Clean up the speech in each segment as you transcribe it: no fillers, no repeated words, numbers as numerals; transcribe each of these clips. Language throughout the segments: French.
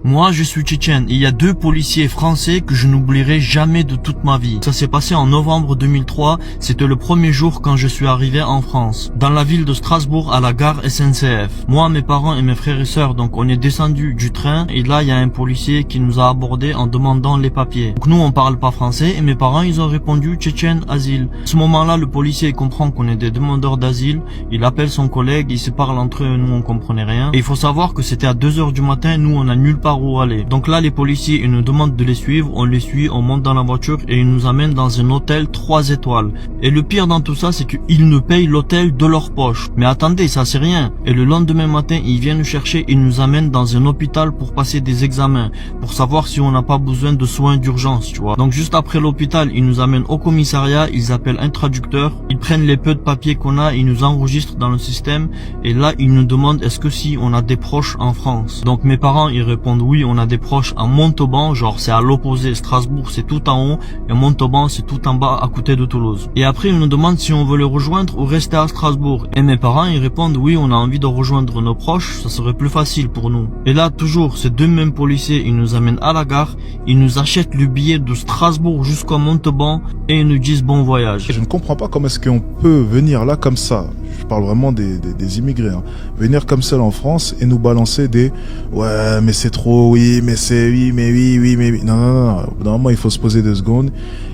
Moi, je suis tchétchène et il y a 2 policiers français que je n'oublierai jamais de toute ma vie. Ça s'est passé en novembre 2003, c'était le premier jour quand je suis arrivé en France, dans la ville de Strasbourg à la gare SNCF. Moi, mes parents et mes frères et sœurs, donc on est descendus du train et là il y a un policier qui nous a abordé en demandant les papiers. Donc nous on parle pas français et mes parents ils ont répondu tchétchène asile. À ce moment-là, le policier comprend qu'on est des demandeurs d'asile, il appelle son collègue, ils se parlent entre eux, nous on comprenait rien. Et il faut savoir que c'était à 2h du matin, nous on a nulle part où aller. Donc là les policiers ils nous demandent de les suivre, on les suit, on monte dans la voiture et ils nous amènent dans un hôtel 3 étoiles. Et le pire dans tout ça c'est qu'ils nous payent l'hôtel de leur poche. Mais attendez, ça c'est rien. Et le lendemain matin ils viennent nous chercher, ils nous amènent dans un hôpital pour passer des examens, pour savoir si on n'a pas besoin de soins d'urgence, tu vois. Donc juste après l'hôpital ils nous amènent au commissariat, ils appellent un traducteur, ils prennent les peu de papiers qu'on a, ils nous enregistrent dans le système et là ils nous demandent est-ce que si on a des proches en France. Donc mes parents ils répondent oui, on a des proches à Montauban, genre c'est à l'opposé, Strasbourg c'est tout en haut et Montauban c'est tout en bas à côté de Toulouse. Et après ils nous demandent si on veut les rejoindre ou rester à Strasbourg. Et mes parents ils répondent oui, on a envie de rejoindre nos proches, ça serait plus facile pour nous. Et là toujours ces 2 mêmes policiers ils nous amènent à la gare, ils nous achètent le billet de Strasbourg jusqu'à Montauban et ils nous disent bon voyage. Je ne comprends pas comment est-ce qu'on peut venir là comme ça. Je parle vraiment des immigrés, hein. Venir comme ça en France et nous balancer des ouais mais c'est trop, oui mais c'est oui mais oui oui mais oui. Non. Normalement il faut se poser 2 secondes.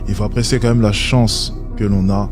Il faut apprécier quand même la chance que l'on a